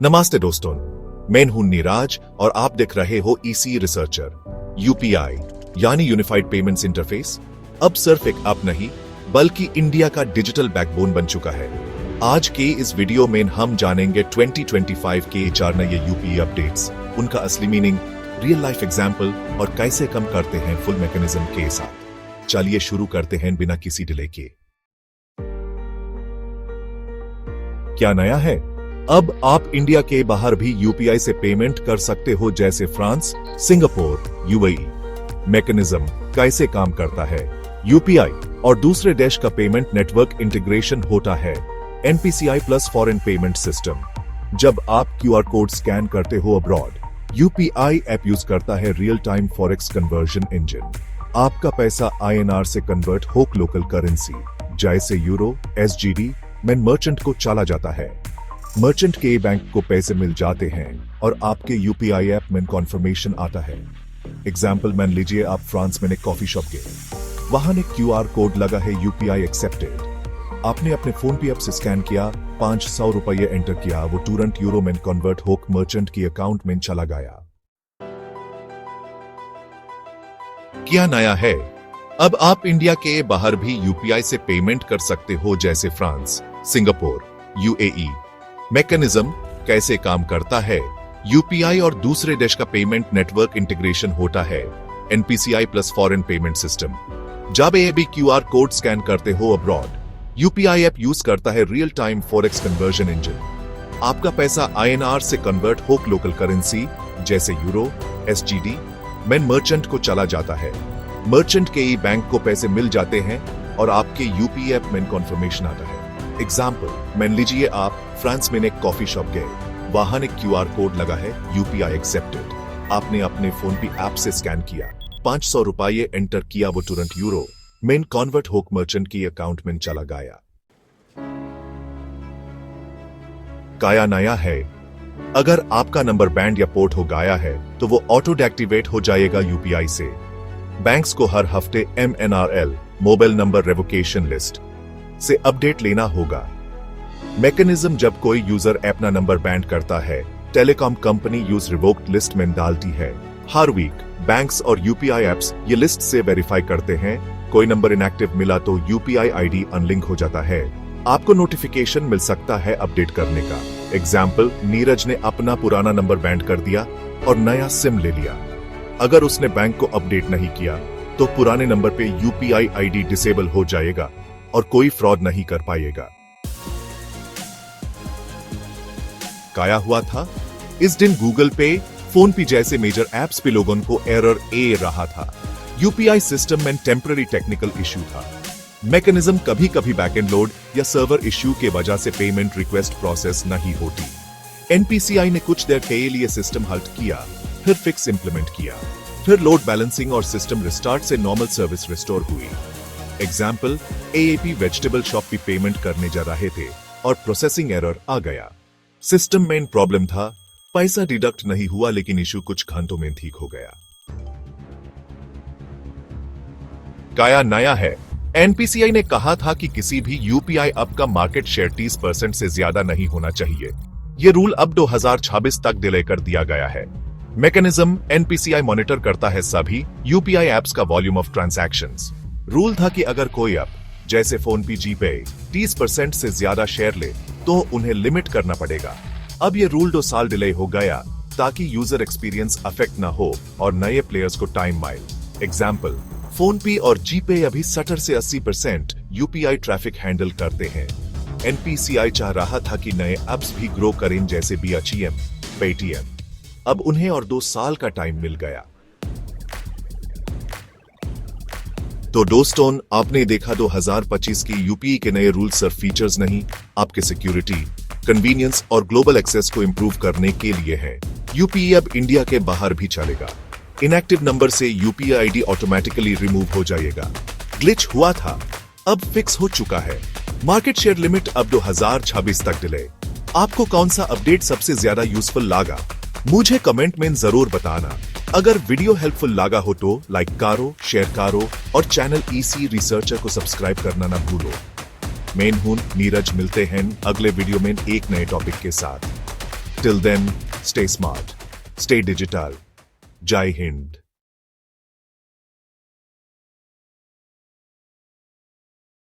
नमस्ते दोस्तों, मैं हूं नीरज और आप देख रहे हो ईसी रिसर्चर। यूपीआई यानी यूनिफाइड पेमेंट्स इंटरफेस अब सिर्फ एक ऐप नहीं बल्कि इंडिया का डिजिटल बैकबोन बन चुका है। आज के इस वीडियो में हम जानेंगे 2025 के 4 नए यूपीआई अपडेट्स, उनका असली मीनिंग, रियल लाइफ एग्जाम्पल और कैसे कम करते हैं फुल मैकेनिज्म के साथ। चलिए शुरू करते हैं बिना किसी डिले के। क्या नया है? अब आप इंडिया के बाहर भी यूपीआई से पेमेंट कर सकते हो, जैसे फ्रांस, सिंगापुर, यूएई। मैकेनिज्म कैसे काम करता है? यूपीआई और दूसरे देश का पेमेंट नेटवर्क इंटीग्रेशन होता है NPCI plus foreign payment system. जब आप क्यूआर कोड स्कैन करते हो अब्रॉड, यूपीआई ऐप यूज करता है real time forex conversion engine. आपका पैसा आईएनआर से कन्वर्ट हो लोकल करेंसी जैसे यूरो, एसजीडी में मर्चेंट को चला जाता है। मर्चेंट के बैंक को पैसे मिल जाते हैं और आपके यूपीआई ऐप में कॉन्फर्मेशन आता है। एग्जाम्पल मान लीजिए आप फ्रांस में एक कॉफी शॉप गए, वहां एक क्यूआर कोड लगा है यूपीआई एक्सेप्टेड। आपने अपने फोन पे ऐप से स्कैन किया, 500 रुपये एंटर किया, वो तुरंत यूरो में कन्वर्ट होक मर्चेंट की अकाउंट में चला गया। क्या नया है? अब आप इंडिया के बाहर भी यूपीआई से पेमेंट कर सकते हो, जैसे फ्रांस, सिंगापुर, यूएई। मैकेनिज्म कैसे काम करता है? यूपीआई और दूसरे देश का पेमेंट नेटवर्क इंटीग्रेशन होता है NPCI plus foreign payment system. जब ये भी क्यूआर कोड स्कैन करते हो अब्रॉड, यूपीआई ऐप यूज करता है real time forex conversion engine. आपका पैसा आईएनआर से कन्वर्ट हो लोकल करेंसी जैसे यूरो, एसजीडी में मर्चेंट को चला जाता है। मर्चेंट के ही बैंक को पैसे मिल जाते हैं और आपके यूपीआई ऐप में कॉन्फर्मेशन आता है। एग्जाम्पल मान लीजिए आप फ्रांस में एक कॉफी शॉप गए, वहां एक क्यूआर कोड लगा है यूपीआई एक्सेप्टेड। आपने अपने फोन पे ऐप से स्कैन किया, 500 रुपये एंटर किया, वो तुरंत यूरो में कन्वर्ट होक मर्चेंट की अकाउंट में चला गया। क्या नया है? अगर आपका नंबर बैंड या पोर्ट हो गया है तो वो ऑटो डीएक्टिवेट हो जाएगा यूपीआई से। बैंक्स को हर हफ्ते एमएनआरएल मोबाइल नंबर रेवोकेशन लिस्ट से अपडेट लेना होगा। मैकेनिज्म जब कोई यूजर अपना नंबर बैंड करता है, telecom company use revoked list में डालती है। हर वीक बैंक्स और यूपीआई एप्स ये लिस्ट से वेरीफाई करते हैं। कोई नंबर इनएक्टिव मिला तो यूपीआई आईडी अनलिंक हो जाता है। आपको नोटिफिकेशन मिल सकता है अपडेट करने का। एग्जाम्पल, नीरज ने अपना पुराना नंबर बैंड कर दिया और नया सिम ले लिया। अगर उसने बैंक को अपडेट नहीं किया तो पुराने नंबर पे यूपीआई आईडी डिसेबल हो जाएगा और कोई फ्रॉड नहीं कर पाएगा। क्या हुआ था? इस दिन गूगल पे, फोन पे जैसे मेजर एप्स पे लोगों को एरर ए रहा था। यूपीआई सिस्टम में टेम्पररी टेक्निकल इश्यू था। मैकेनिज्म कभी कभी बैकएंड लोड या सर्वर इश्यू के वजह से पेमेंट रिक्वेस्ट प्रोसेस नहीं होती। एनपीसीआई ने कुछ देर के लिए सिस्टम हल्ट किया, फिर फिक्स इंप्लीमेंट किया, फिर लोड बैलेंसिंग और सिस्टम रिस्टार्ट से नॉर्मल सर्विस रिस्टोर हुई। एग्जाम्पल, एएपी वेजिटेबल शॉप पे पेमेंट करने जा रहे थे और प्रोसेसिंग एरर आ गया। सिस्टम में प्रॉब्लम था, पैसा डिडक्ट नहीं हुआ, लेकिन इशू कुछ घंटों में ठीक हो गया। क्या नया है? एनपीसीआई ने कहा था कि किसी भी यूपीआई ऐप का मार्केट शेयर 30% से ज्यादा नहीं होना चाहिए। ये रूल अब 2026 तक डिले कर दिया गया है। मैकेनिज्म एनपीसीआई मॉनिटर करता है सभी यूपीआई एप्स का वॉल्यूम ऑफ ट्रांजैक्शंस। रूल था कि अगर कोई ऐप जैसे फोन पे, जीपे 30% से ज्यादा शेयर ले तो उन्हें लिमिट करना पड़ेगा। अब ये रूल 2 साल डिले हो गया ताकि यूजर एक्सपीरियंस अफेक्ट ना हो और नए प्लेयर्स को टाइम मिले। एग्जाम्पल, फोन पे और जीपे अभी 70 से 80% यूपीआई ट्रैफिक हैंडल करते हैं। एनपीसीआई चाह रहा था कि नए एप्स भी ग्रो करें, जैसे बीएचईएम, पेटीएम। अब उन्हें और 2 साल का टाइम मिल गया। तो दोस्तों, आपने देखा 2025 की यूपीआई के नए रूल सिर्फ फीचर्स नहीं, आपके सिक्योरिटी, कन्वीनियंस और ग्लोबल एक्सेस को इंप्रूव करने के लिए है। यूपीआई अब इंडिया के बाहर भी चलेगा। इनएक्टिव नंबर से यूपीआई आईडी ऑटोमेटिकली रिमूव हो जाएगा। ग्लिच हुआ था, अब फिक्स हो चुका है। मार्केट शेयर लिमिट अब 2026 तक डिले। आपको कौन सा अपडेट सबसे ज्यादा यूजफुल लगा? मुझे कमेंट में जरूर बताना। अगर वीडियो हेल्पफुल लगा हो तो लाइक करो, शेयर करो और चैनल ईसी रिसर्चर को सब्सक्राइब करना ना भूलो। मैं हूं नीरज, मिलते हैं अगले वीडियो में एक नए टॉपिक के साथ। Till then, stay smart, stay digital. Jai Hind.